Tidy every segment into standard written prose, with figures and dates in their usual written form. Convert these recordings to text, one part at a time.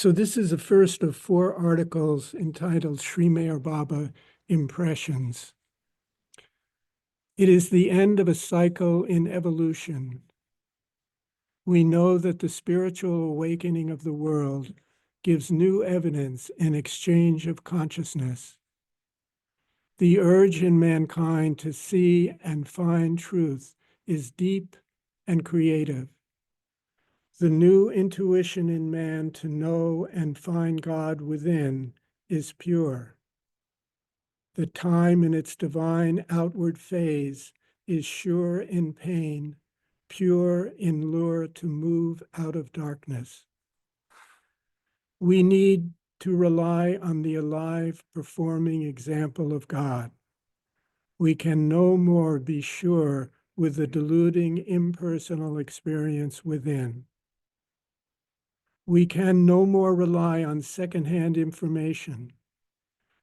So this is the first of 4 articles entitled Sri Meher Baba Impressions. It is the end of a cycle in evolution. We know that the spiritual awakening of the world gives new evidence and exchange of consciousness. The urge in mankind to see and find truth is deep and creative. The new intuition in man to know and find God within is pure. The time in its divine outward phase is sure in pain, pure in lure to move out of darkness. We need to rely on the alive, performing example of God. We can no more be sure with the deluding, impersonal experience within. We can no more rely on secondhand information.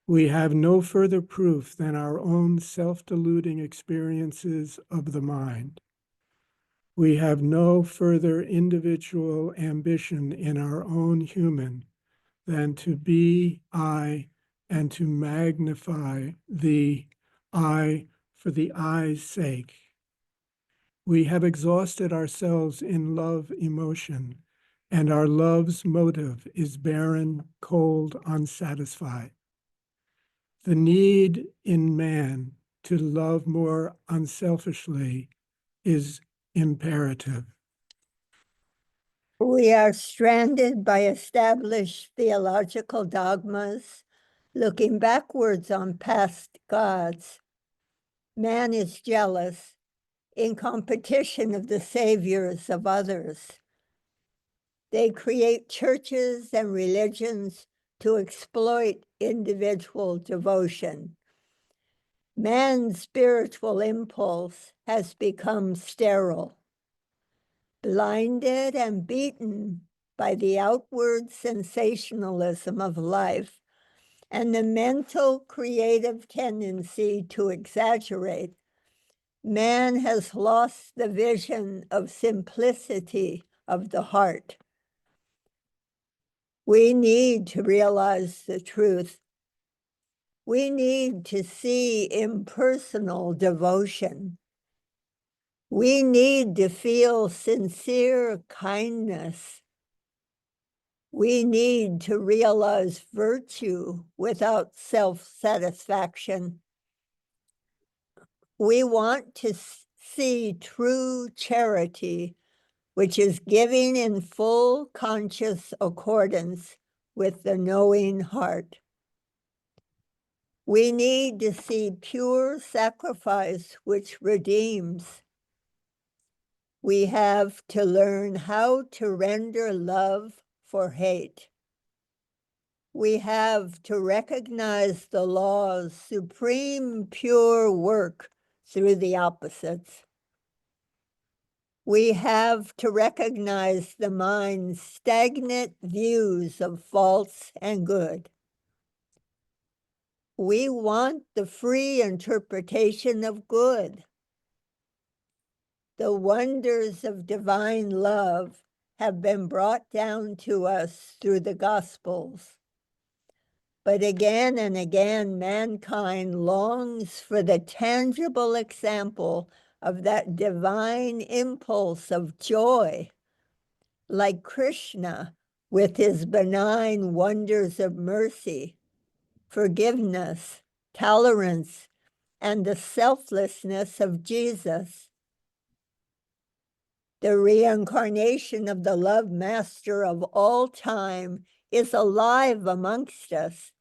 We have no further proof than our own self-deluding experiences of the mind. We have no further individual ambition in our own human than to be I and to magnify the I for the I's sake. We have exhausted ourselves in love emotion, and our love's motive is barren, cold, unsatisfied. The need in man to love more unselfishly is imperative. We are stranded by established theological dogmas, looking backwards on past gods. Man is jealous, in competition of the saviors of others. They create churches and religions to exploit individual devotion. Man's spiritual impulse has become sterile, blinded and beaten by the outward sensationalism of life and the mental creative tendency to exaggerate. Man has lost the vision of simplicity of the heart. We need to realize the truth. We need to see impersonal devotion. We need to feel sincere kindness. We need to realize virtue without self-satisfaction. We want to see true charity, which is giving in full conscious accordance with the knowing heart. We need to see pure sacrifice which redeems. We have to learn how to render love for hate. We have to recognize the law's supreme pure work through the opposites. We have to recognize the mind's stagnant views of false and good. We want the free interpretation of good. The wonders of divine love have been brought down to us through the Gospels. But again and again, mankind longs for the tangible example of that divine impulse of joy, like Krishna with his benign wonders of mercy, forgiveness, tolerance, and the selflessness of Jesus. The reincarnation of the love master of all time is alive amongst us.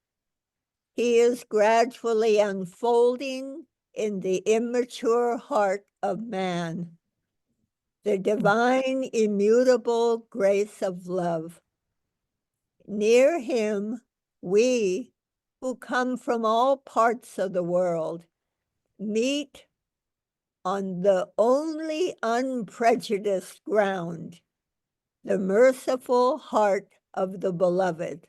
He is gradually unfolding in the immature heart of man, the divine immutable grace of love. Near him, we, who come from all parts of the world, meet on the only unprejudiced ground, the merciful heart of the beloved.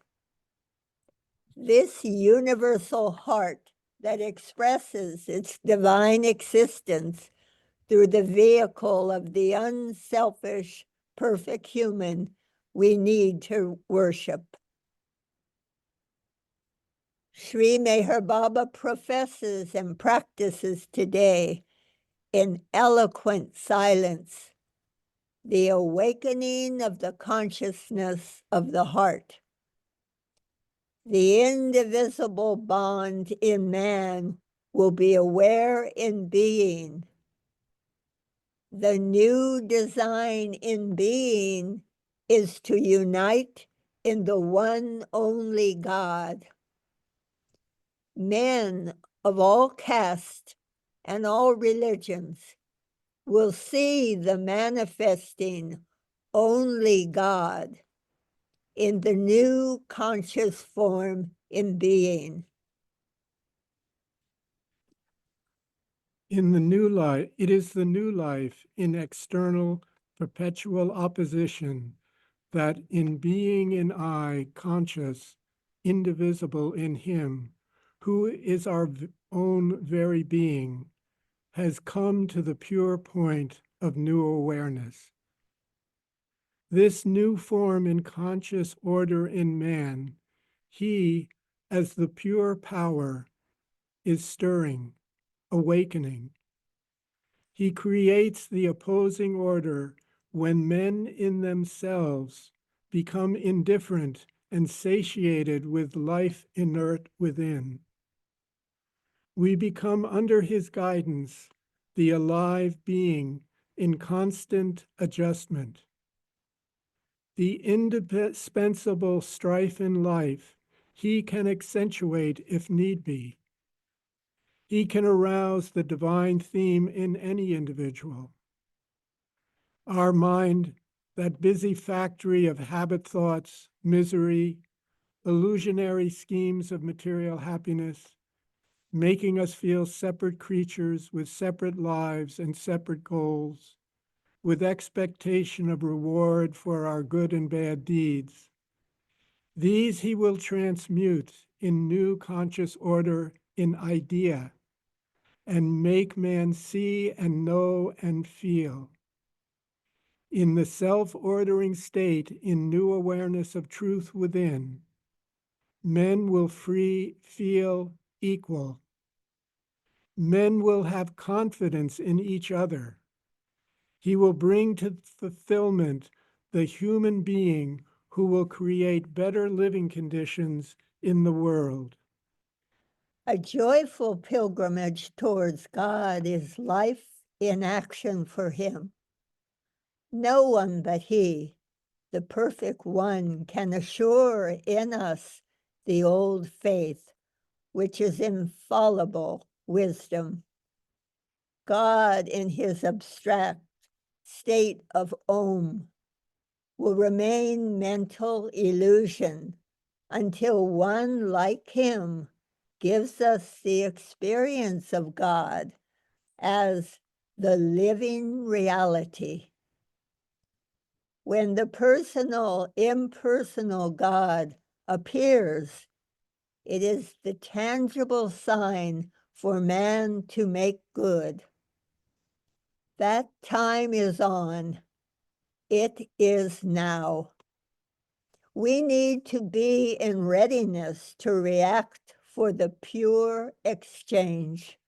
This universal heart that expresses its divine existence through the vehicle of the unselfish, perfect human we need to worship. Sri Meher Baba professes and practices today in eloquent silence the awakening of the consciousness of the heart. The indivisible bond in man will be aware in being. The new design in being is to unite in the one only God. Men of all castes and all religions will see the manifesting only God in the new conscious form in being. In the new life, it is the new life in external perpetual opposition that in being in I, conscious, indivisible in him, who is our own very being, has come to the pure point of new awareness. This new form in conscious order in man, he, as the pure power, is stirring, awakening. He creates the opposing order when men in themselves become indifferent and satiated with life inert within. We become under his guidance, the alive being in constant adjustment. The indispensable strife in life he can accentuate if need be. He can arouse the divine theme in any individual. Our mind, that busy factory of habit thoughts, misery, illusionary schemes of material happiness, making us feel separate creatures with separate lives and separate goals, with expectation of reward for our good and bad deeds. These he will transmute in new conscious order in idea and make man see and know and feel. In the self-ordering state in new awareness of truth within, men will feel equal. Men will have confidence in each other. He will bring to fulfillment the human being who will create better living conditions in the world. A joyful pilgrimage towards God is life in action for him. No one but he, the perfect one, can assure in us the old faith, which is infallible wisdom. God in his abstract state of Om will remain mental illusion until one like him gives us the experience of God as the living reality. When the personal, impersonal God appears, it is the tangible sign for man to make good. That time is on. It is now. We need to be in readiness to react for the pure exchange.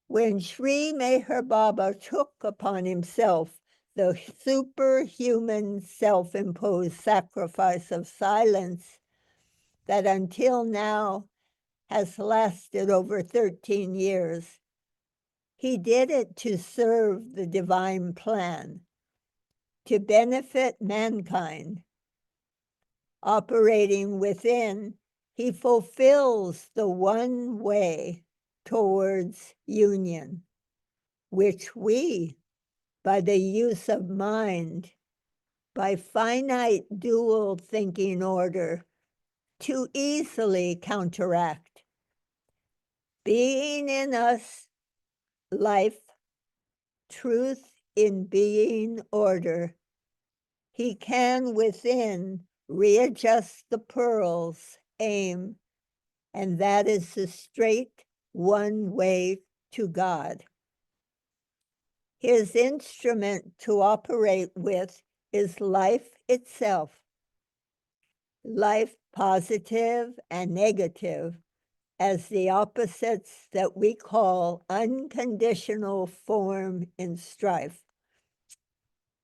When Sri Meher Baba took upon himself the superhuman self-imposed sacrifice of silence that until now has lasted over 13 years, he did it to serve the divine plan, to benefit mankind. Operating within, he fulfills the one way towards union, which we, by the use of mind, by finite dual thinking order, too easily counteract. Being in us, life, truth in being order, he can within readjust the pearls, aim, and that is the straight one way to God. His instrument to operate with is life itself, life positive and negative as the opposites that we call unconditional form in strife,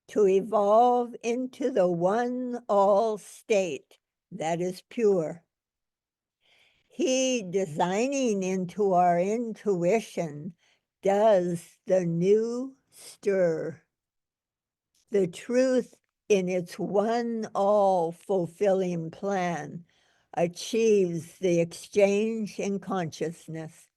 to evolve into the one all state that is pure. He, designing into our intuition, does the new stir. The truth in its one all fulfilling plan achieves the exchange in consciousness.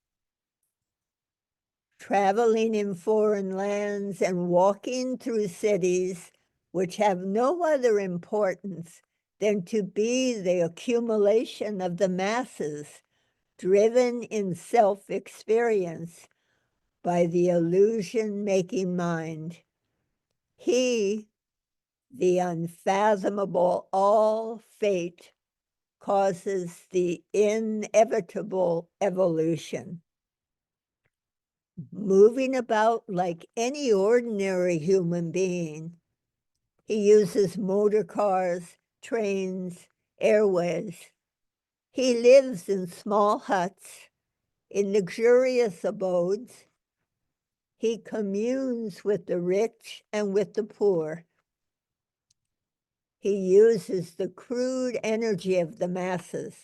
Traveling in foreign lands and walking through cities which have no other importance than to be the accumulation of the masses driven in self-experience by the illusion-making mind. He, the unfathomable all fate, causes the inevitable evolution. Moving about like any ordinary human being, he uses motor cars, trains, airways. He lives in small huts, in luxurious abodes. He communes with the rich and with the poor. He uses the crude energy of the masses,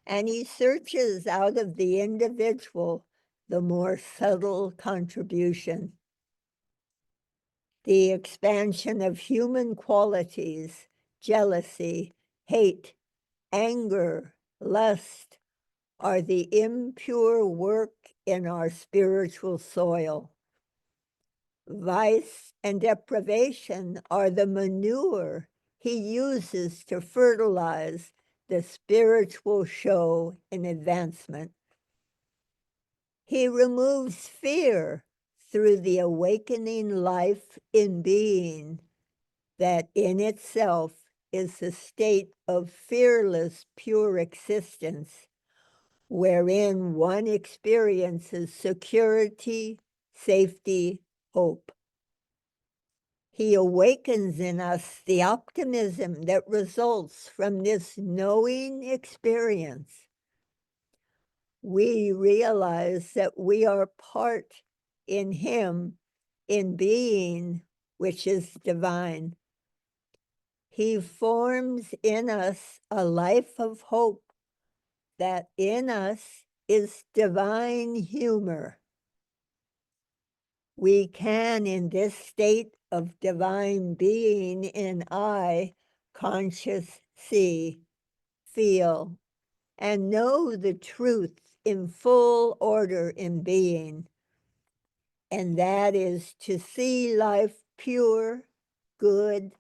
and he searches out of the individual the more subtle contribution. The expansion of human qualities, jealousy, hate, anger, lust, are the impure work in our spiritual soil. Vice and deprivation are the manure he uses to fertilize the spiritual show in advancement. He removes fear through the awakening life in being that in itself is a state of fearless, pure existence, wherein one experiences security, safety, hope. He awakens in us the optimism that results from this knowing experience. We realize that we are part in him, in being, which is divine. He forms in us a life of hope that in us is divine humor. We can, in this state of divine being in I, conscious see, feel, and know the truth in full order in being. And that is to see life pure, good,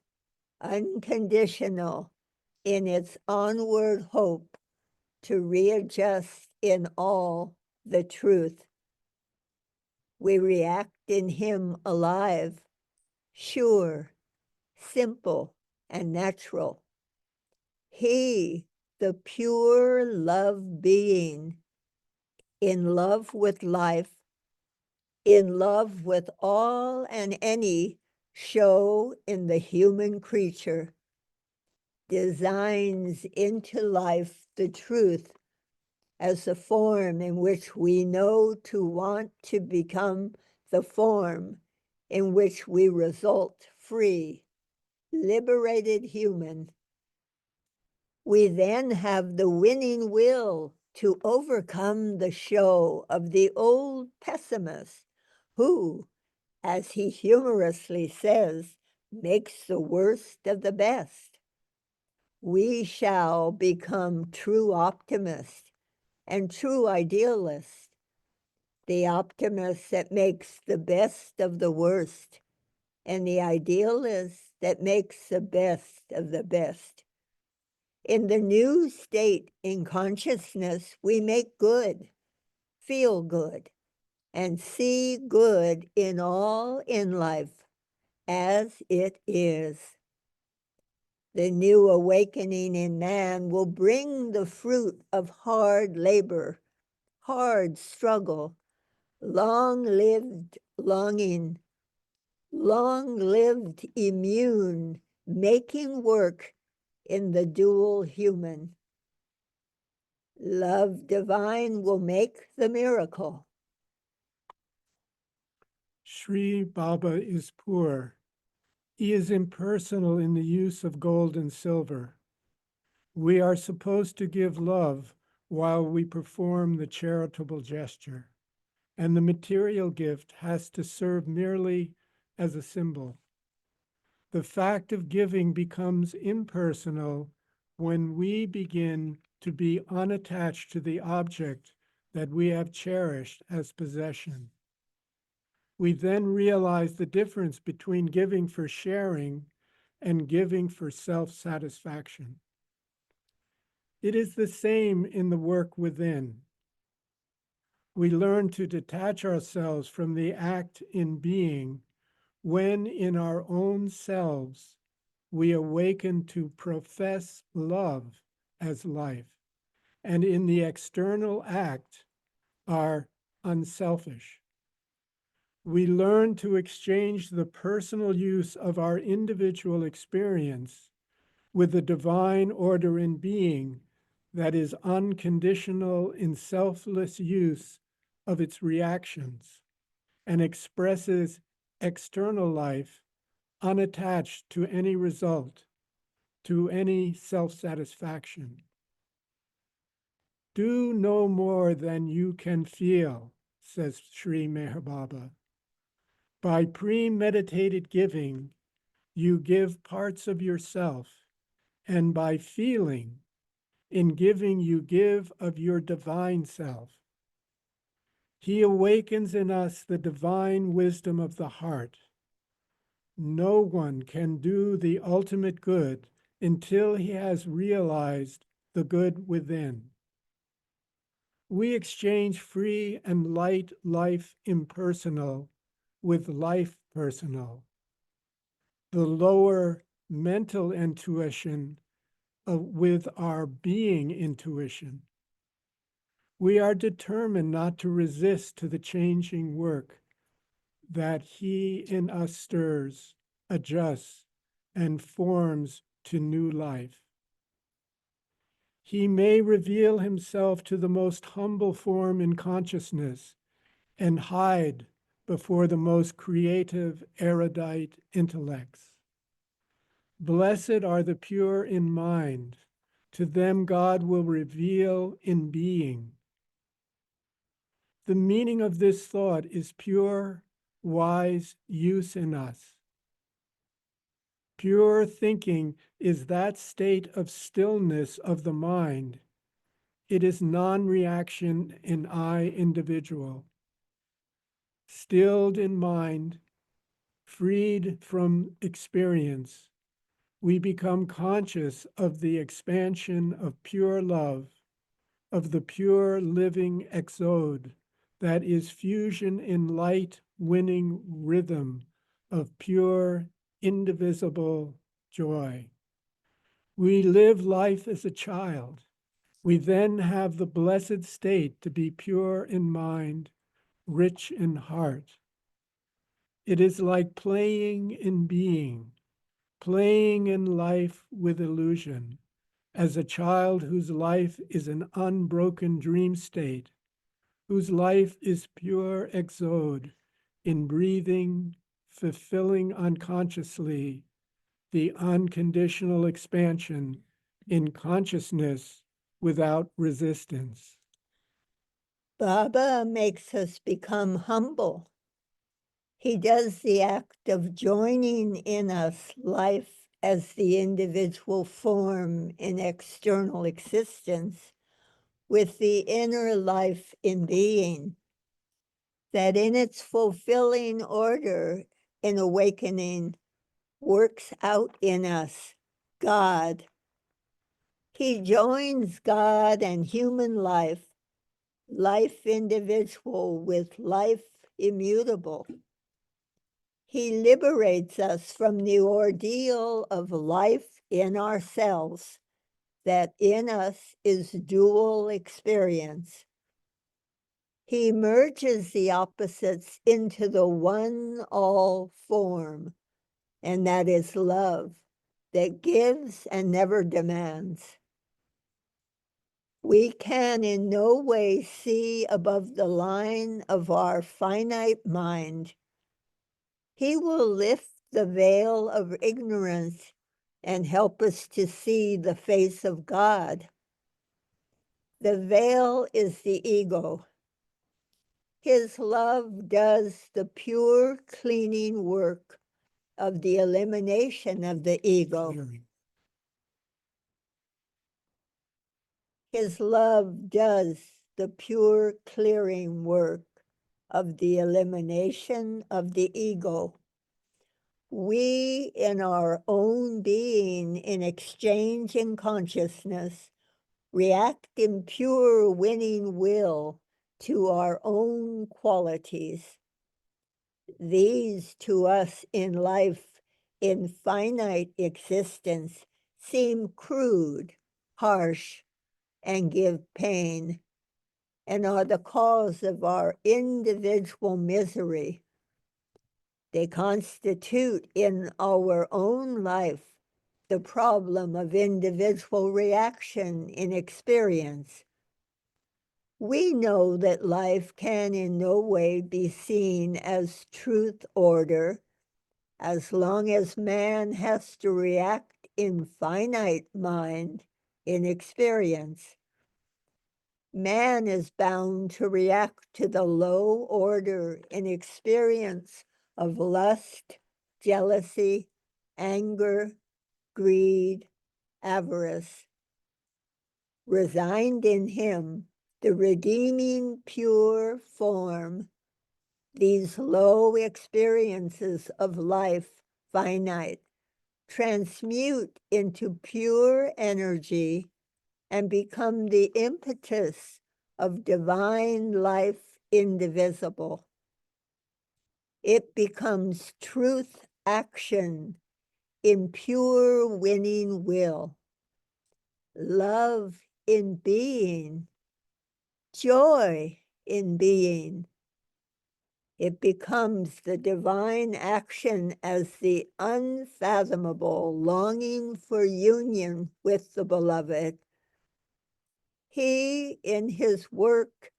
unconditional in its onward hope to readjust in all the truth. We react in him alive, sure, simple, and natural. He, the pure love being, in love with life, in love with all and any show in the human creature, designs into life the truth as the form in which we know to want to become the form in which we result free, liberated human. We then have the winning will to overcome the show of the old pessimist who, as he humorously says, makes the worst of the best. We shall become true optimists and true idealists, the optimist that makes the best of the worst, and the idealist that makes the best of the best. In the new state in consciousness, we make good, feel good, and see good in all in life as it is. The new awakening in man will bring the fruit of hard labor, hard struggle, long-lived longing, long-lived, immune, making work in the dual human. Love divine will make the miracle. Sri Baba is poor. He is impersonal in the use of gold and silver. We are supposed to give love while we perform the charitable gesture, and the material gift has to serve merely as a symbol. The fact of giving becomes impersonal when we begin to be unattached to the object that we have cherished as possession. We then realize the difference between giving for sharing and giving for self-satisfaction. It is the same in the work within. We learn to detach ourselves from the act in being when in our own selves we awaken to profess love as life, and in the external act are unselfish. We learn to exchange the personal use of our individual experience with the divine order in being that is unconditional in selfless use of its reactions and expresses external life unattached to any result, to any self-satisfaction. Do no more than you can feel, says Sri Meher Baba. By premeditated giving, you give parts of yourself, and by feeling, in giving, you give of your divine self. He awakens in us the divine wisdom of the heart. No one can do the ultimate good until he has realized the good within. We exchange free and light life impersonal with life personal. The lower mental intuition with our being intuition. We are determined not to resist to the changing work that he in us stirs, adjusts, and forms to new life. He may reveal himself to the most humble form in consciousness and hide before the most creative, erudite intellects. Blessed are the pure in mind. To them God will reveal in being. The meaning of this thought is pure, wise use in us. Pure thinking is that state of stillness of the mind. It is non-reaction in I individual. Stilled in mind, freed from experience, we become conscious of the expansion of pure love, of the pure living exode that is fusion in light winning rhythm of pure, indivisible joy. We live life as a child. We then have the blessed state to be pure in mind, rich in heart. It is like playing in being, playing in life with illusion, as a child whose life is an unbroken dream state, whose life is pure exode, in breathing, fulfilling unconsciously the unconditional expansion in consciousness without resistance. Baba makes us become humble. He does the act of joining in us life as the individual form in external existence with the inner life in being, that in its fulfilling order in awakening works out in us God. He joins God and human life, life individual with life immutable. He liberates us from the ordeal of life in ourselves, that in us is dual experience. He merges the opposites into the one all form, and that is love that gives and never demands. We can in no way see above the line of our finite mind. He will lift the veil of ignorance and help us to see the face of God. The veil is the ego. His love does the pure cleaning work of the elimination of the ego. Clearing. His love does the pure clearing work of the elimination of the ego. We, in our own being, in exchange in consciousness, react in pure winning will to our own qualities. These to us in life, in finite existence, seem crude, harsh, and give pain, and are the cause of our individual misery. They constitute in our own life the problem of individual reaction in experience. We know that life can in no way be seen as truth order as long as man has to react in finite mind in experience. Man is bound to react to the low order in experience of lust, jealousy, anger, greed, avarice. Resigned in him, the redeeming pure form, these low experiences of life, finite, transmute into pure energy and become the impetus of divine life indivisible. It becomes truth action in pure winning will, love in being, joy in being. It becomes the divine action as the unfathomable longing for union with the beloved. He, in his work,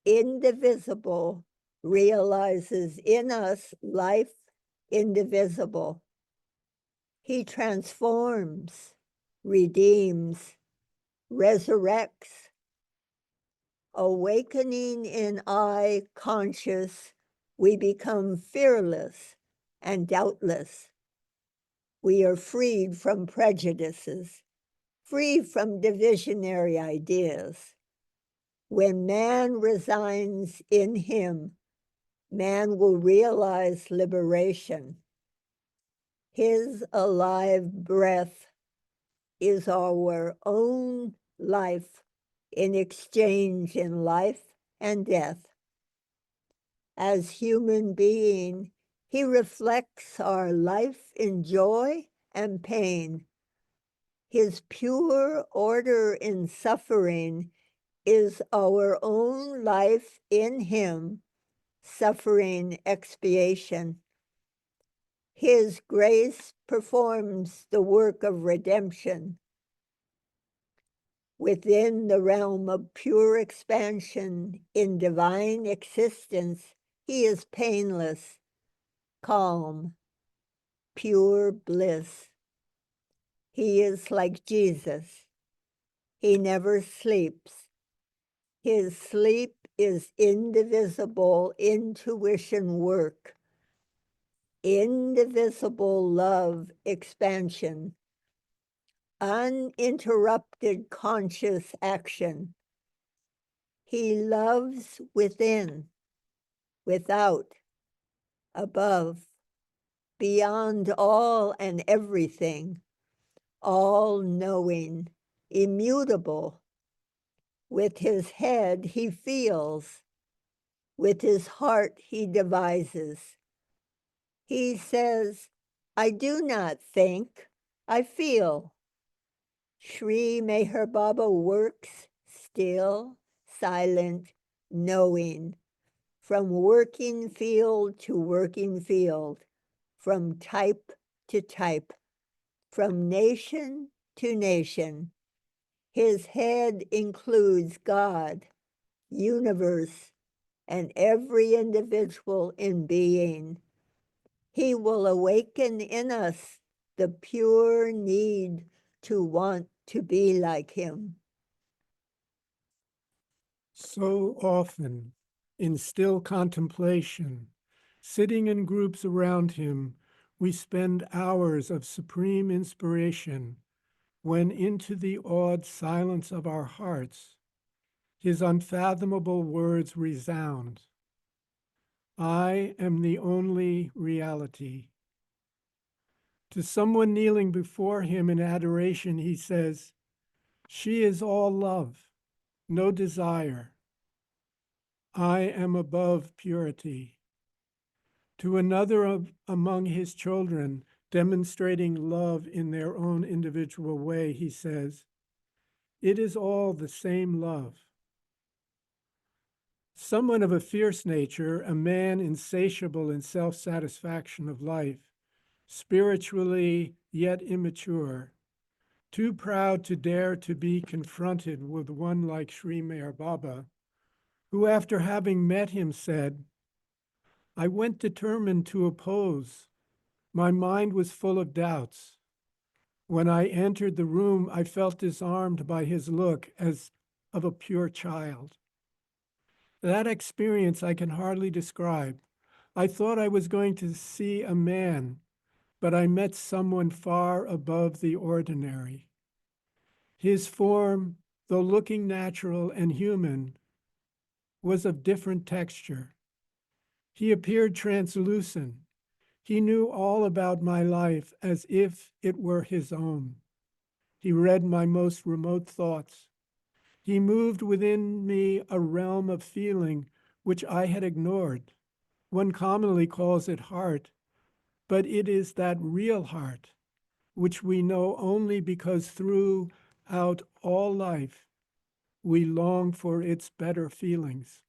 indivisible, realizes in us life indivisible. He transforms, redeems, resurrects. Awakening in I conscious, we become fearless and doubtless. We are freed from prejudices, free from divisionary ideas. When man resigns in him, man will realize liberation. His alive breath is our own life in exchange in life and death. As human being, he reflects our life in joy and pain. His pure order in suffering is our own life in him, suffering expiation. His grace performs the work of redemption. Within the realm of pure expansion in divine existence, he is painless, calm, pure bliss. He is like Jesus. He never sleeps. His sleep is indivisible intuition work, indivisible love expansion, uninterrupted conscious action. He loves within, without, above, beyond all and everything, all-knowing, immutable. With his head he feels, with his heart he devises. He says, I do not think, I feel. Sri Meher Baba works still, silent, knowing, from working field to working field, from type to type, from nation to nation. His head includes God, universe, and every individual in being. He will awaken in us the pure need to want to be like him. So often, in still contemplation, sitting in groups around him, we spend hours of supreme inspiration when into the awed silence of our hearts, his unfathomable words resound. I am the only reality. To someone kneeling before him in adoration, he says, she is all love, no desire. I am above purity. To another among his children, demonstrating love in their own individual way, he says, it is all the same love. Someone of a fierce nature, a man insatiable in self-satisfaction of life, spiritually yet immature, too proud to dare to be confronted with one like Sri Meher Baba, who after having met him said, I went determined to oppose. My mind was full of doubts. When I entered the room, I felt disarmed by his look as of a pure child. That experience I can hardly describe. I thought I was going to see a man, but I met someone far above the ordinary. His form, though looking natural and human, was of different texture. He appeared translucent. He knew all about my life as if it were his own. He read my most remote thoughts. He moved within me a realm of feeling which I had ignored. One commonly calls it heart, but it is that real heart, which we know only because throughout all life, we long for its better feelings.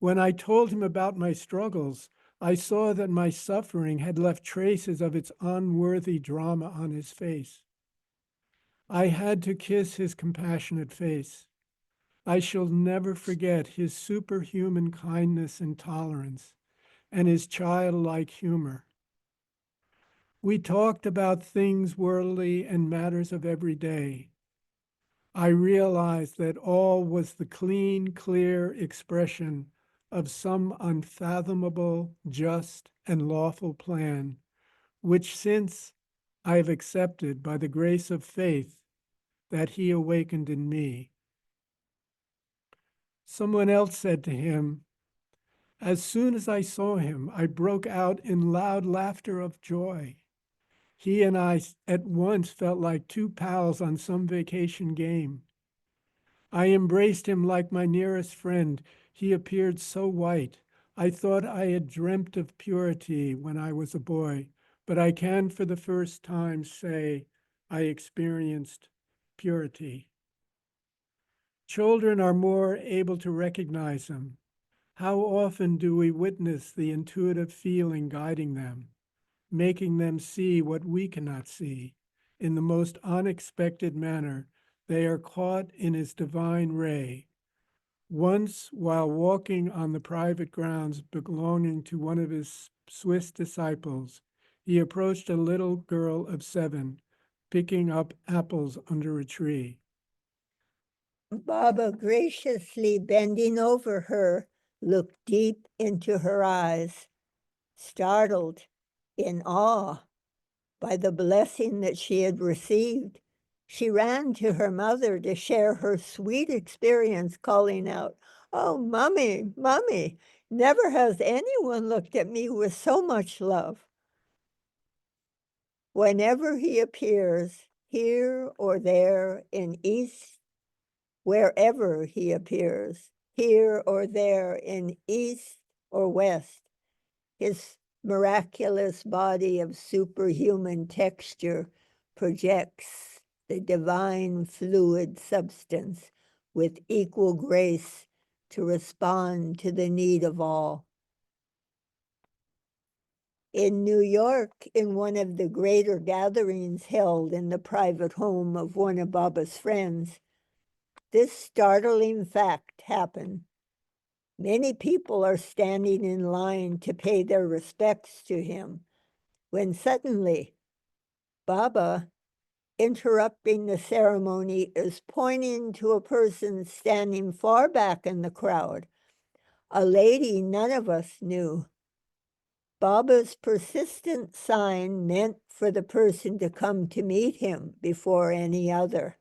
When I told him about my struggles, I saw that my suffering had left traces of its unworthy drama on his face. I had to kiss his compassionate face. I shall never forget his superhuman kindness and tolerance and his childlike humor. We talked about things worldly and matters of every day. I realized that all was the clean, clear expression of some unfathomable, just, and lawful plan, which since I have accepted by the grace of faith that he awakened in me. Someone else said to him, as soon as I saw him, I broke out in loud laughter of joy. He and I at once felt like two pals on some vacation game. I embraced him like my nearest friend. He appeared so white. I thought I had dreamt of purity when I was a boy, but I can for the first time say I experienced purity. Children are more able to recognize him. How often do we witness the intuitive feeling guiding them, making them see what we cannot see? In the most unexpected manner, they are caught in his divine ray. Once, while walking on the private grounds belonging to one of his Swiss disciples, he approached a little girl of 7, picking up apples under a tree. Baba, graciously bending over her, looked deep into her eyes, startled, in awe by the blessing that she had received. She ran to her mother to share her sweet experience, calling out, oh, Mommy, Mommy, never has anyone looked at me with so much love. Whenever he appears, here or there in East, wherever he appears, here or there in East or West, his miraculous body of superhuman texture projects the divine fluid substance with equal grace to respond to the need of all. In New York, in one of the greater gatherings held in the private home of one of Baba's friends, this startling fact happened. Many people are standing in line to pay their respects to him, when suddenly Baba, interrupting the ceremony, is pointing to a person standing far back in the crowd, a lady none of us knew. Baba's persistent sign meant for the person to come to meet him before any other.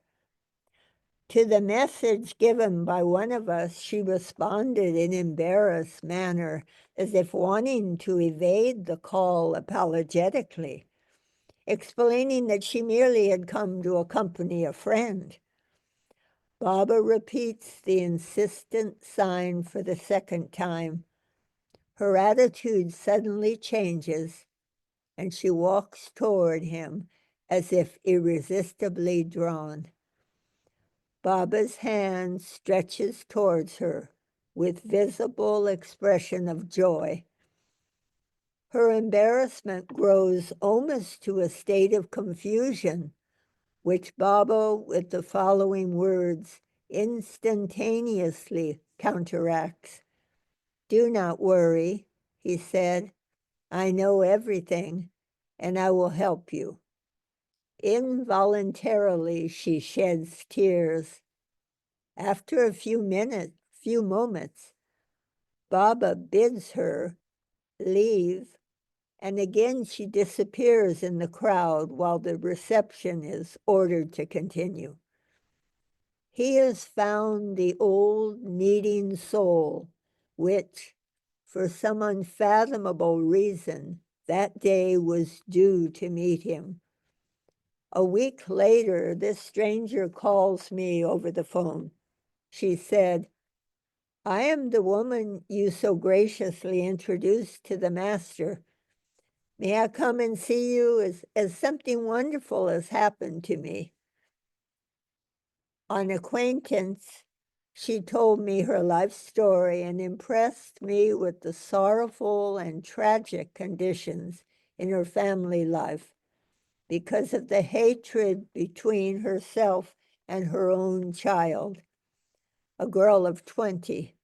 To the message given by one of us, she responded in embarrassed manner, as if wanting to evade the call apologetically, explaining that she merely had come to accompany a friend. Baba repeats the insistent sign for the second time. Her attitude suddenly changes, and she walks toward him as if irresistibly drawn. Baba's hand stretches towards her with visible expression of joy. Her embarrassment grows almost to a state of confusion, which Baba, with the following words, instantaneously counteracts. "Do not worry," he said. "I know everything, and I will help you." Involuntarily, she sheds tears. After a few moments, Baba bids her leave, and again she disappears in the crowd while the reception is ordered to continue. He has found the old needing soul, which, for some unfathomable reason, that day was due to meet him. A week later, this stranger calls me over the phone. She said, "I am the woman you so graciously introduced to the master. May I come and see you, as something wonderful has happened to me?" On acquaintance, she told me her life story and impressed me with the sorrowful and tragic conditions in her family life because of the hatred between herself and her own child, a girl of 20.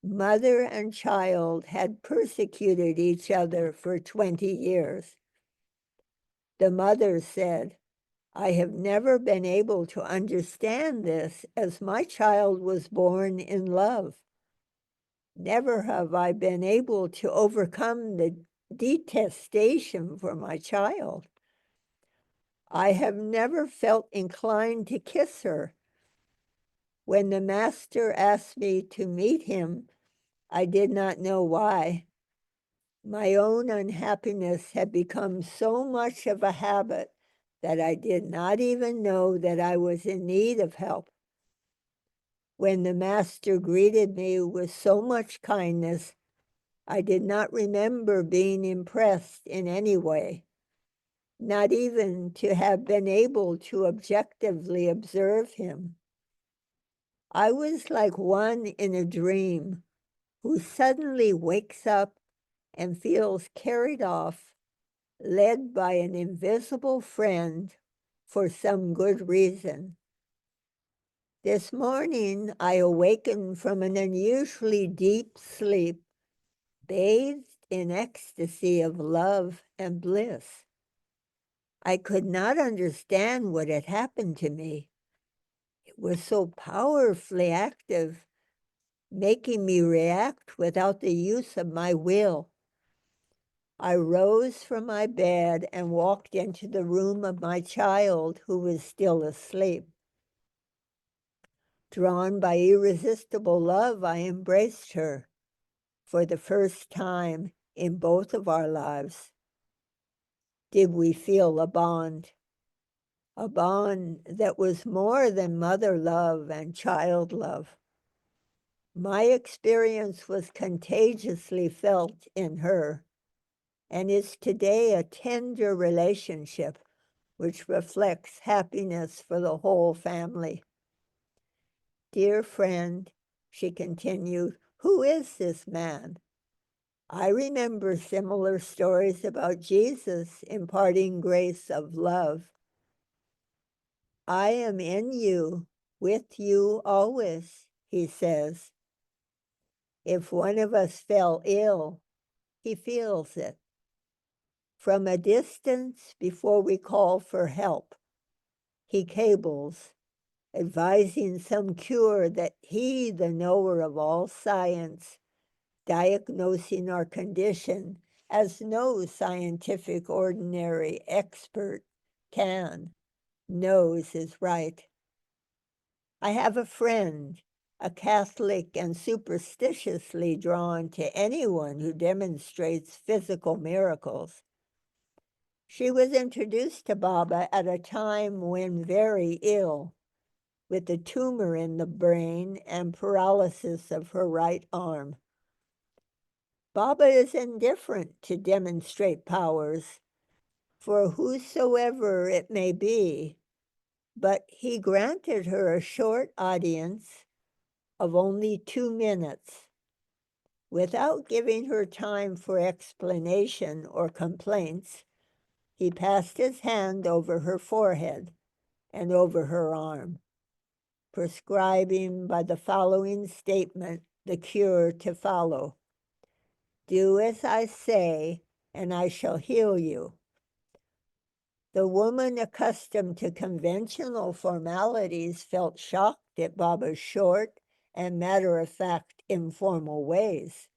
Mother and child had persecuted each other for 20 years. The mother said, "I have never been able to understand this, as my child was born in love. Never have I been able to overcome the detestation for my child. I have never felt inclined to kiss her. When the master asked me to meet him, I did not know why. My own unhappiness had become so much of a habit that I did not even know that I was in need of help. When the master greeted me with so much kindness, I did not remember being impressed in any way, not even to have been able to objectively observe him. I was like one in a dream who suddenly wakes up and feels carried off, led by an invisible friend for some good reason. This morning, I awakened from an unusually deep sleep, bathed in ecstasy of love and bliss. I could not understand what had happened to me. It was so powerfully active, making me react without the use of my will. I rose from my bed and walked into the room of my child, who was still asleep. Drawn by irresistible love, I embraced her for the first time in both of our lives. Did we feel a bond that was more than mother love and child love. My experience was contagiously felt in her, and is today a tender relationship which reflects happiness for the whole family. Dear friend, She continued, "Who is this man?" I remember similar stories about Jesus imparting grace of love. "I am in you, with you always," he says. If one of us fell ill, he feels it. From a distance, before we call for help, he cables, advising some cure that he, the knower of all science, diagnosing our condition as no scientific ordinary expert can, knows is right. I have a friend, a Catholic and superstitiously drawn to anyone who demonstrates physical miracles. She was introduced to Baba at a time when very ill, with a tumor in the brain and paralysis of her right arm. Baba is indifferent to demonstrate powers, for whosoever it may be, but he granted her a short audience of only 2 minutes, without giving her time for explanation or complaints. He passed his hand over her forehead and over her arm, prescribing by the following statement the cure to follow: "Do as I say, and I shall heal you." The woman accustomed to conventional formalities felt shocked at Baba's short and matter-of-fact informal ways.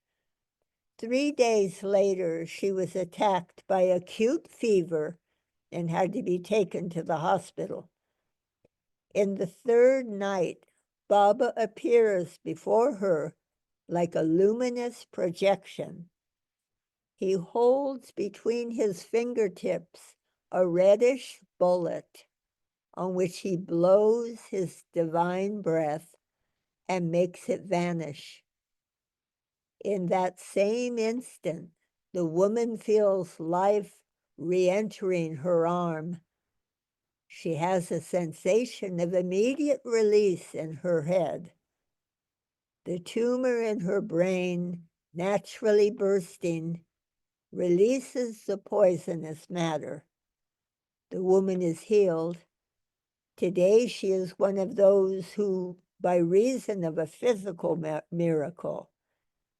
3 days later, she was attacked by acute fever and had to be taken to the hospital. In the third night, Baba appears before her like a luminous projection. He holds between his fingertips a reddish bullet on which he blows his divine breath and makes it vanish. In that same instant, the woman feels life re-entering her arm. She has a sensation of immediate release in her head. The tumor in her brain, naturally bursting, releases the poisonous matter. The woman is healed. Today, she is one of those who, by reason of a physical miracle,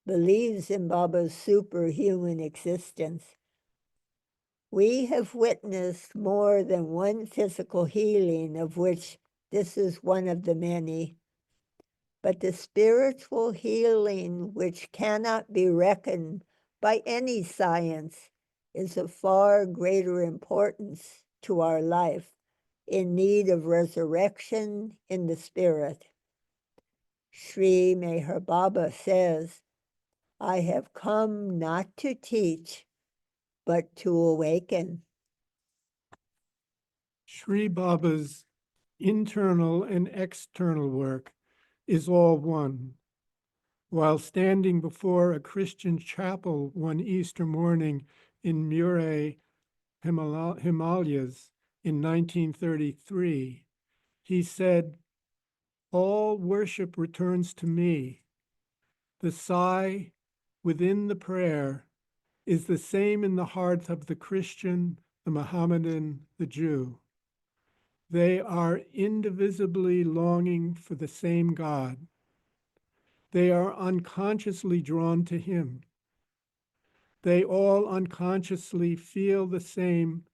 believes in Baba's superhuman existence. We have witnessed more than one physical healing, of which this is one of the many. But the spiritual healing, which cannot be reckoned by any science, is of far greater importance to our life, in need of resurrection in the spirit. Sri Meher Baba says, "I have come not to teach, but to awaken." Sri Baba's internal and external work is all one. While standing before a Christian chapel one Easter morning in Murray, Himalayas in 1933, he said, "All worship returns to me. The sigh within the prayer is the same in the heart of the Christian, the Mohammedan, the Jew. They are indivisibly longing for the same God. They are unconsciously drawn to him. They all unconsciously feel the same,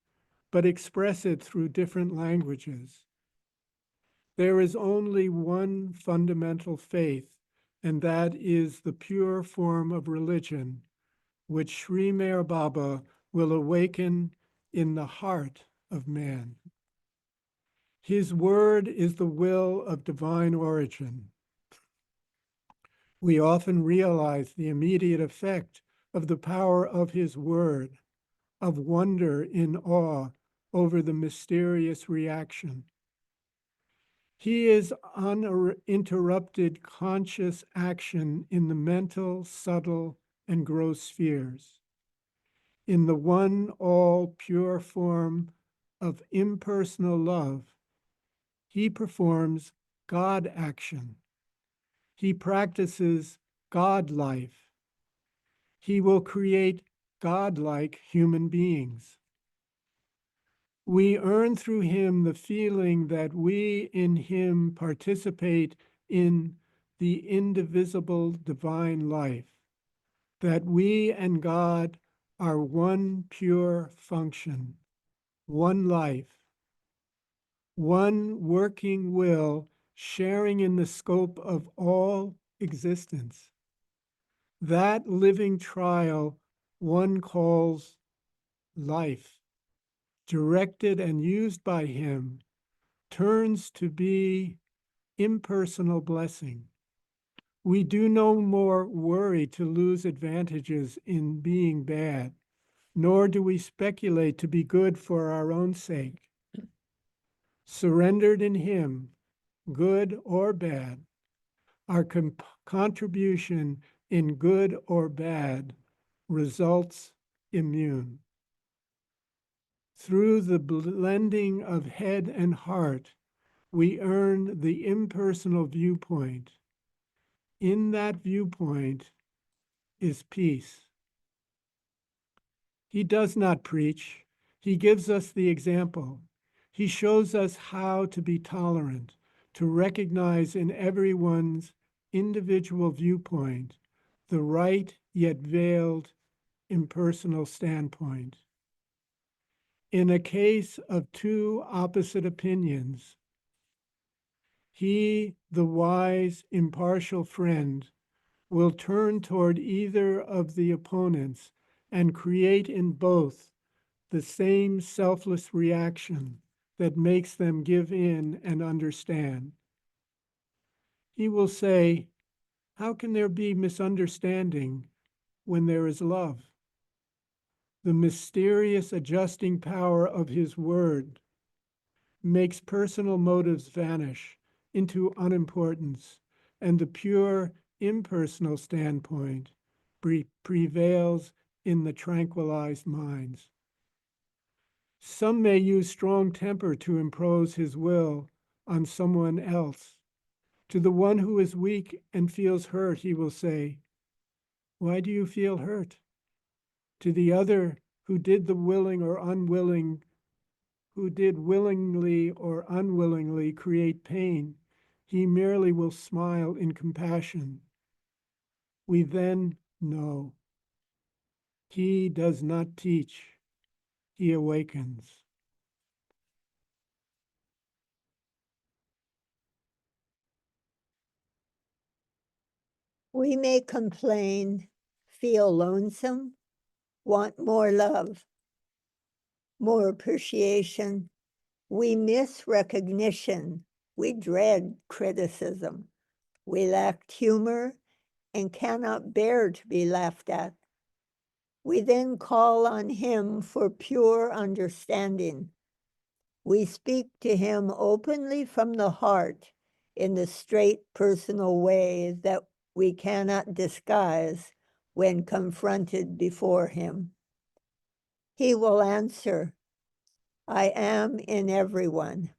but express it through different languages. There is only one fundamental faith, and that is the pure form of religion, which Sri Meher Baba will awaken in the heart of man. His word is the will of divine origin. We often realize the immediate effect of the power of his word, of wonder in awe over the mysterious reaction. He is uninterrupted conscious action in the mental, subtle, and gross spheres. In the one all pure form of impersonal love, he performs God action. He practices God life. He will create God-like human beings. We earn through him the feeling that we in him participate in the indivisible divine life, that we and God are one pure function, one life, one working will sharing in the scope of all existence. That living trial one calls life, directed and used by him, turns to be impersonal blessing. We do no more worry to lose advantages in being bad, nor do we speculate to be good for our own sake. Surrendered in him, good or bad, our contribution in good or bad results immune. Through the blending of head and heart, we earn the impersonal viewpoint. In that viewpoint is peace. He does not preach. He gives us the example. He shows us how to be tolerant, to recognize in everyone's individual viewpoint the right yet veiled impersonal standpoint. In a case of two opposite opinions, he, the wise, impartial friend, will turn toward either of the opponents and create in both the same selfless reaction that makes them give in and understand. He will say, how can there be misunderstanding when there is love? The mysterious adjusting power of his word makes personal motives vanish into unimportance, and the pure impersonal standpoint prevails in the tranquilized minds. Some may use strong temper to impose his will on someone else. To the one who is weak and feels hurt, he will say, why do you feel hurt? To the other who did willingly or unwillingly create pain, he merely will smile in compassion. We then know. He does not teach, he awakens. We may complain, feel lonesome, want more love, more appreciation. We miss recognition. We dread criticism. We lack humor and cannot bear to be laughed at. We then call on him for pure understanding. We speak to him openly from the heart in the straight personal way that we cannot disguise when confronted before him. He will answer, I am in everyone.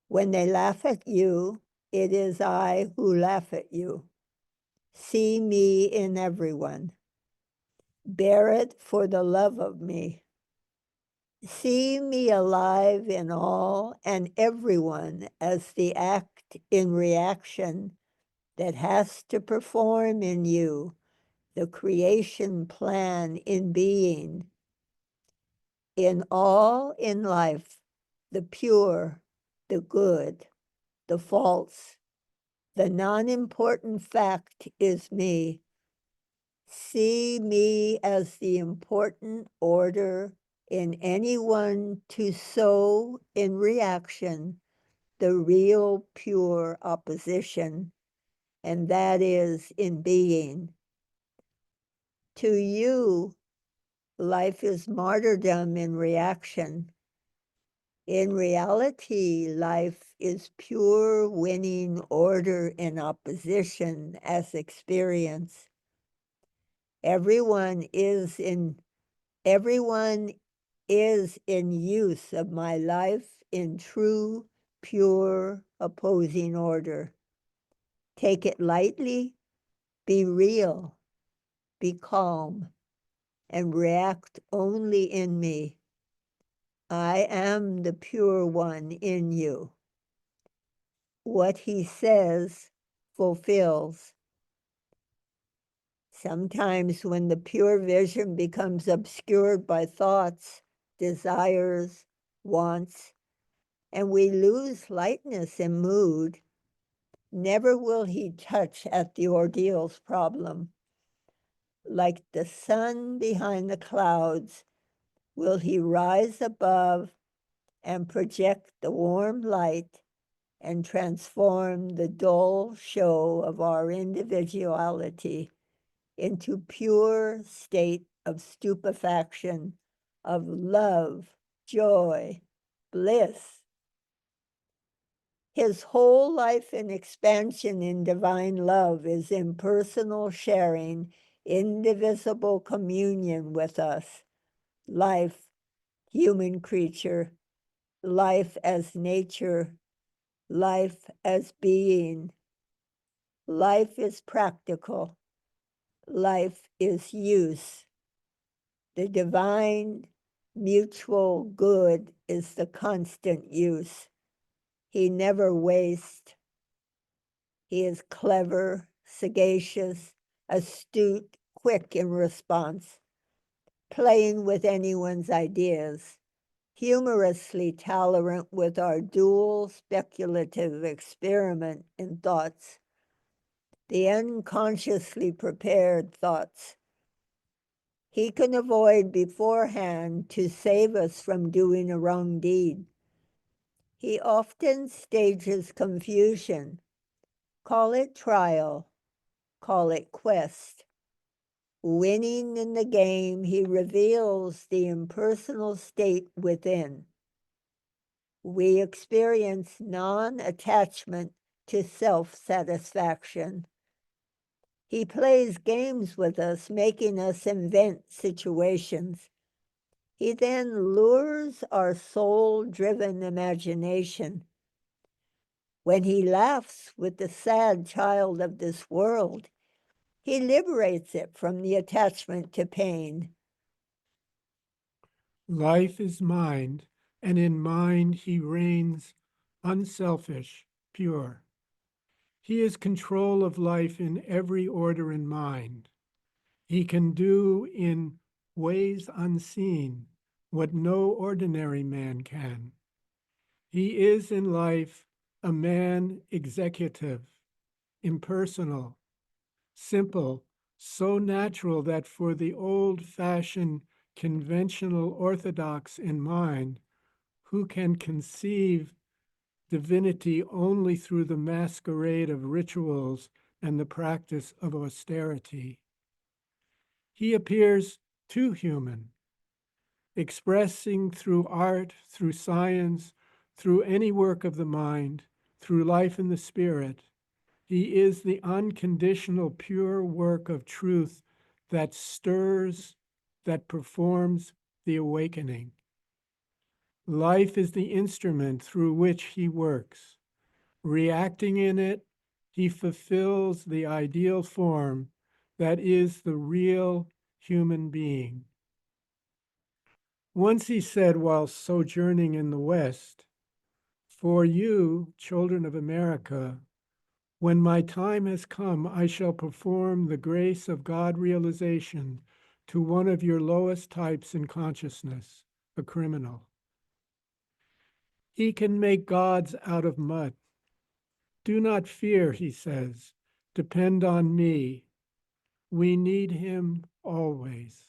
When they laugh at you, it is I who laugh at you. See me in everyone. Bear it for the love of me. See me alive in all and everyone as the act in reaction that has to perform in you the creation plan in being. In all in life, the pure, the good, the false, the non-important fact is me. See me as the important order in anyone to sow in reaction the real pure opposition, and that is in being. To you, life is martyrdom in reaction. In reality, life is pure winning order in opposition as experience. Everyone is in use of my life in true, pure opposing order. Take it lightly, be real, be calm, and react only in me. I am the pure one in you. What he says fulfills. Sometimes when the pure vision becomes obscured by thoughts, desires, wants, and we lose lightness and mood, never will he touch at the ordeal's problem. Like the sun behind the clouds, will he rise above and project the warm light and transform the dull show of our individuality into pure state of stupefaction, of love, joy, bliss. His whole life and expansion in divine love is impersonal sharing, indivisible communion with us. Life, human creature, life as nature, life as being. Life is practical. Life is use. The divine mutual good is the constant use. He never wastes. He is clever, sagacious, astute, quick in response, playing with anyone's ideas, humorously tolerant with our dual speculative experiment in thoughts, the unconsciously prepared thoughts. He can avoid beforehand to save us from doing a wrong deed. He often stages confusion. Call it trial, call it quest. Winning in the game, he reveals the impersonal state within. We experience non-attachment to self-satisfaction. He plays games with us, making us invent situations. He then lures our soul-driven imagination. When he laughs with the sad child of this world, he liberates it from the attachment to pain. Life is mind, and in mind he reigns unselfish, pure. He is control of life in every order and mind. He can do in ways unseen what no ordinary man can. He is in life a man executive, impersonal, simple, so natural that for the old-fashioned, conventional orthodox in mind, who can conceive divinity only through the masquerade of rituals and the practice of austerity, he appears too human, expressing through art, through science, through any work of the mind, through life in the spirit. He is the unconditional, pure work of truth that stirs, that performs the awakening. Life is the instrument through which he works. Reacting in it, he fulfills the ideal form that is the real human being. Once he said while sojourning in the West, "For you, children of America, when my time has come, I shall perform the grace of God realization to one of your lowest types in consciousness, a criminal. He can make gods out of mud. Do not fear," he says. "Depend on me. We need him always."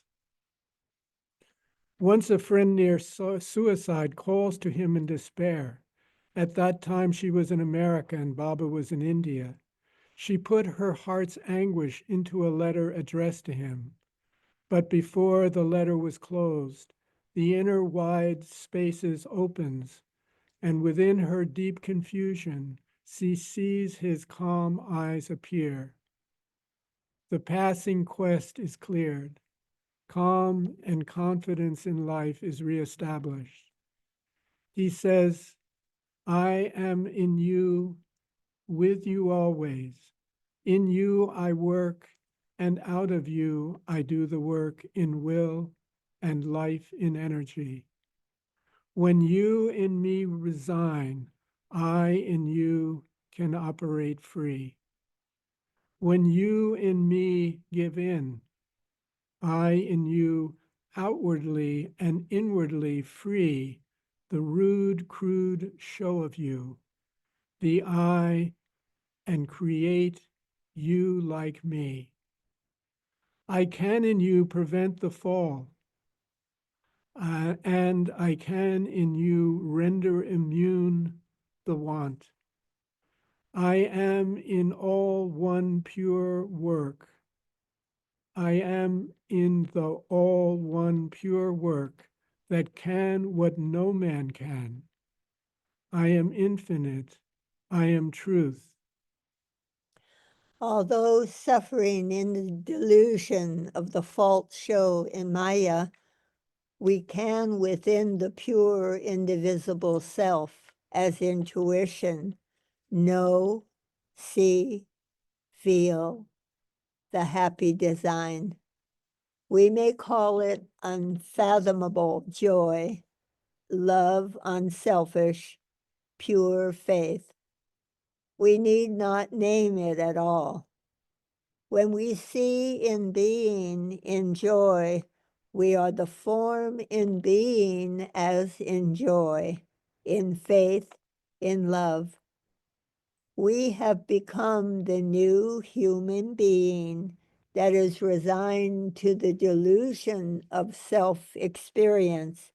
Once a friend near suicide calls to him in despair. At that time, she was in America and Baba was in India. She put her heart's anguish into a letter addressed to him. But before the letter was closed, the inner wide spaces opens, and within her deep confusion, she sees his calm eyes appear. The passing quest is cleared. Calm and confidence in life is reestablished. He says, "I am in you, with you always. In you I work, and out of you I do the work in will and life in energy. When you in me resign, I in you can operate free. When you in me give in, I in you outwardly and inwardly free the rude, crude show of you, the I, and create you like me. I can in you prevent the fall, and I can in you render immune the want. I am in all one pure work. I am in the all one pure work that can what no man can. I am infinite. I am truth. Although suffering in the delusion of the false show in Maya, we can, within the pure, indivisible self, as intuition, know, see, feel the happy design. We may call it unfathomable joy, love unselfish, pure faith. We need not name it at all. When we see in being, in joy, we are the form in being as in joy, in faith, in love. We have become the new human being that is resigned to the delusion of self-experience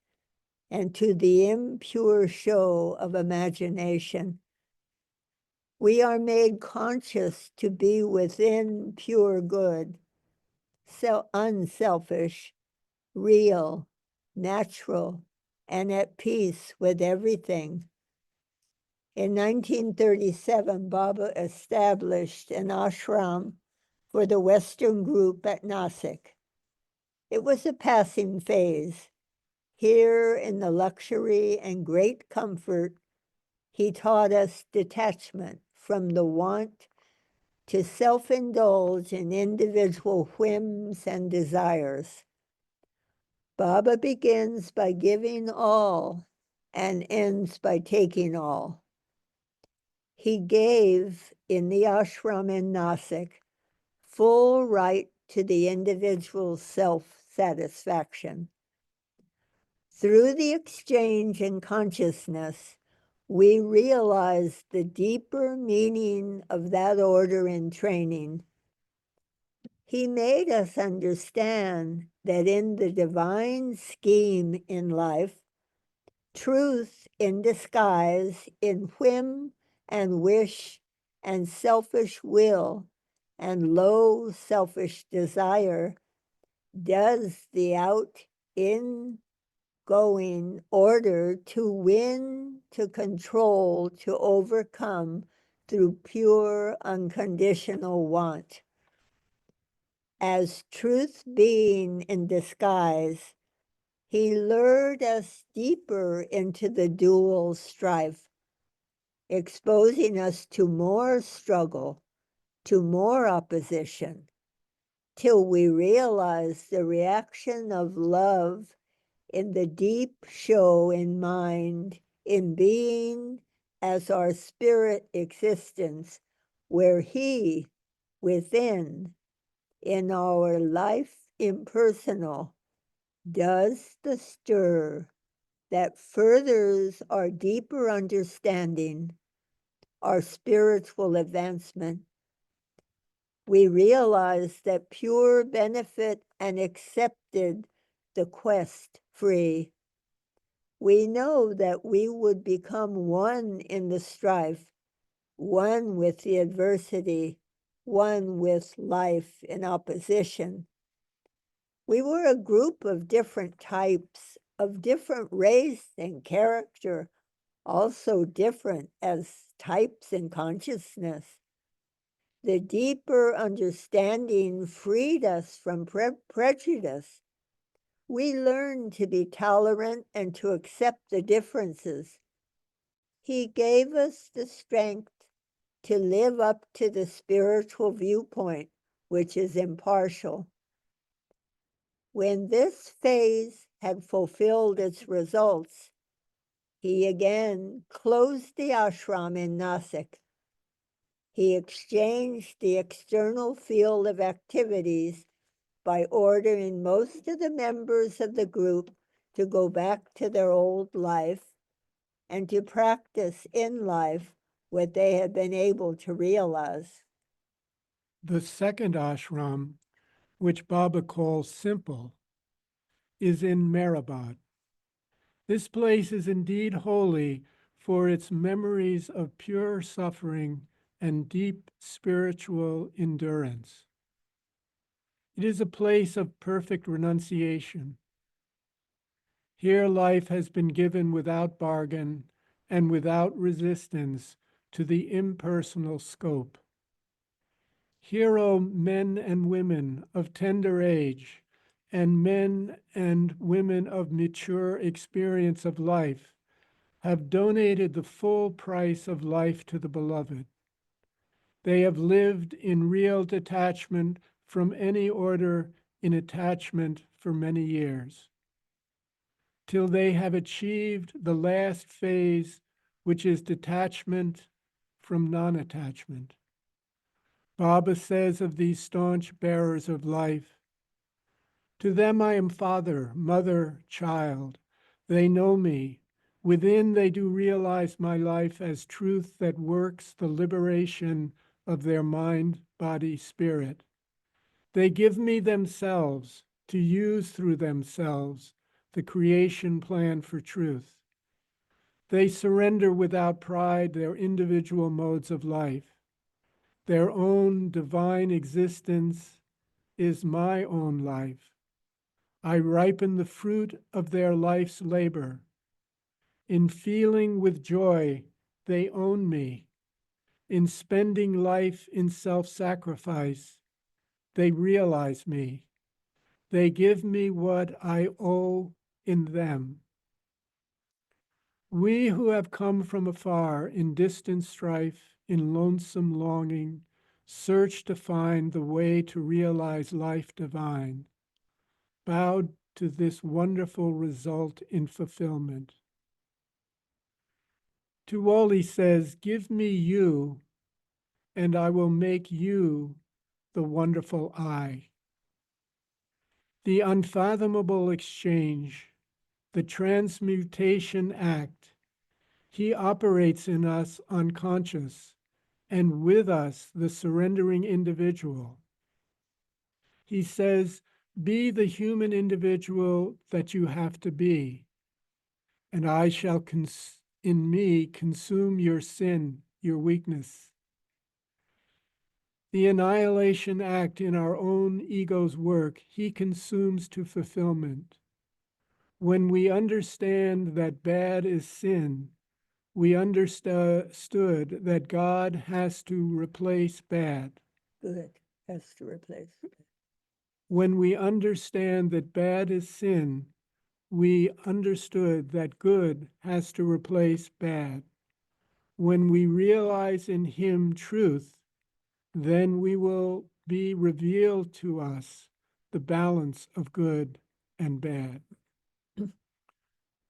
and to the impure show of imagination. We are made conscious to be within pure good, unselfish, real, natural, and at peace with everything. In 1937, Baba established an ashram for the Western group at Nasik. It was a passing phase. Here, in the luxury and great comfort, he taught us detachment from the want to self-indulge in individual whims and desires. Baba begins by giving all and ends by taking all. He gave, in the ashram in Nasik, full right to the individual's self-satisfaction. Through the exchange in consciousness, we realize the deeper meaning of that order in training. He made us understand that in the divine scheme in life, truth in disguise in whim and wish and selfish will and low selfish desire does the out-in going order to win, to control, to overcome through pure unconditional want. As truth being in disguise, he lured us deeper into the dual strife, exposing us to more struggle, to more opposition, till we realize the reaction of love in the deep show in mind, in being as our spirit existence, where he, within, in our life impersonal, does the stir that furthers our deeper understanding, our spiritual advancement. We realize that pure benefit and accepted the quest free. We know that we would become one in the strife, one with the adversity, one with life in opposition. We were a group of different types, of different race and character, also different as types in consciousness. The deeper understanding freed us from prejudice. We learned to be tolerant and to accept the differences. He gave us the strength to live up to the spiritual viewpoint, which is impartial. When this phase had fulfilled its results, he again closed the ashram in Nasik. He exchanged the external field of activities by ordering most of the members of the group to go back to their old life and to practice in life what they had been able to realize. The second ashram, which Baba calls simple, is in Mehrabad. This place is indeed holy for its memories of pure suffering and deep spiritual endurance. It is a place of perfect renunciation. Here life has been given without bargain and without resistance to the impersonal scope. Here, O men and women of tender age, and men and women of mature experience of life, have donated the full price of life to the beloved. They have lived in real detachment from any order in attachment for many years, till they have achieved the last phase, which is detachment from non-attachment. Baba says of these staunch bearers of life, "To them I am father, mother, child. They know me. Within they do realize my life as truth that works the liberation of their mind, body, spirit. They give me themselves to use through themselves the creation plan for truth. They surrender without pride their individual modes of life. Their own divine existence is my own life. I ripen the fruit of their life's labor. In feeling with joy, they own me. In spending life in self-sacrifice, they realize me. They give me what I owe in them. We who have come from afar in distant strife, in lonesome longing, search to find the way to realize life divine, bowed to this wonderful result in fulfillment. To all he says, give me you, and I will make you the wonderful I. The unfathomable exchange, the transmutation act, he operates in us unconscious, and with us the surrendering individual. He says, be the human individual that you have to be, and I shall in me consume your sin, your weakness. The annihilation act in our own ego's work, he consumes to fulfillment. When we understand that bad is sin, we understood that God has to replace bad. Good, has to replace. When we understand that bad is sin, we understood that good has to replace bad. When we realize in him truth, then we will be revealed to us the balance of good and bad.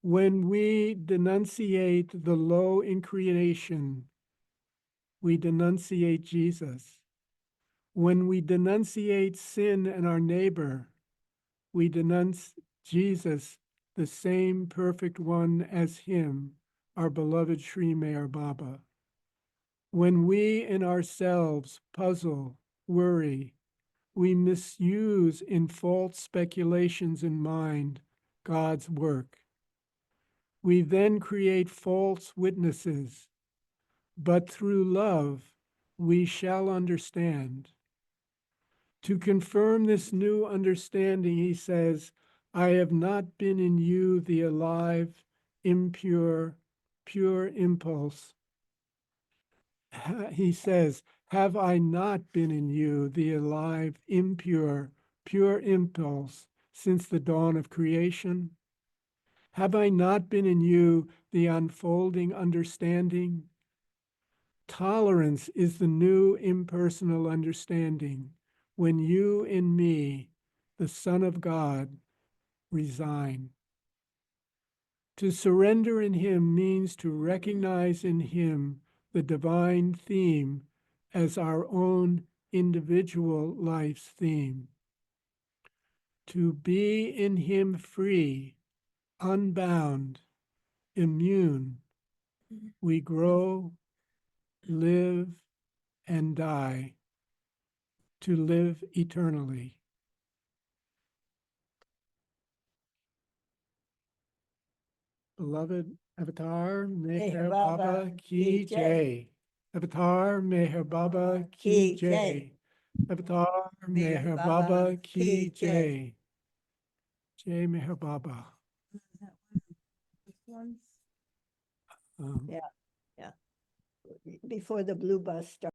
When we denunciate the low in creation, we denunciate Jesus. When we denunciate sin and our neighbor, we denounce Jesus, the same perfect one as him, our beloved Sri Meher Baba. When we in ourselves puzzle, worry, we misuse in false speculations in mind God's work. We then create false witnesses, but through love we shall understand. To confirm this new understanding, he says, I have not been in you the alive, impure, pure impulse. He says, have I not been in you the alive, impure, pure impulse since the dawn of creation? Have I not been in you the unfolding understanding? Tolerance is the new impersonal understanding when you in me, the Son of God, resign. To surrender in him means to recognize in him the divine theme as our own individual life's theme. To be in him free, unbound, immune, we grow, live, and die, to live eternally. Beloved Avatar, Meher Baba Ki Jai. Avatar, Meher Baba Ki Jai. Avatar, Meher Baba Ki Jai. Jai Meher Baba. Yeah, yeah. Before the blue bus started.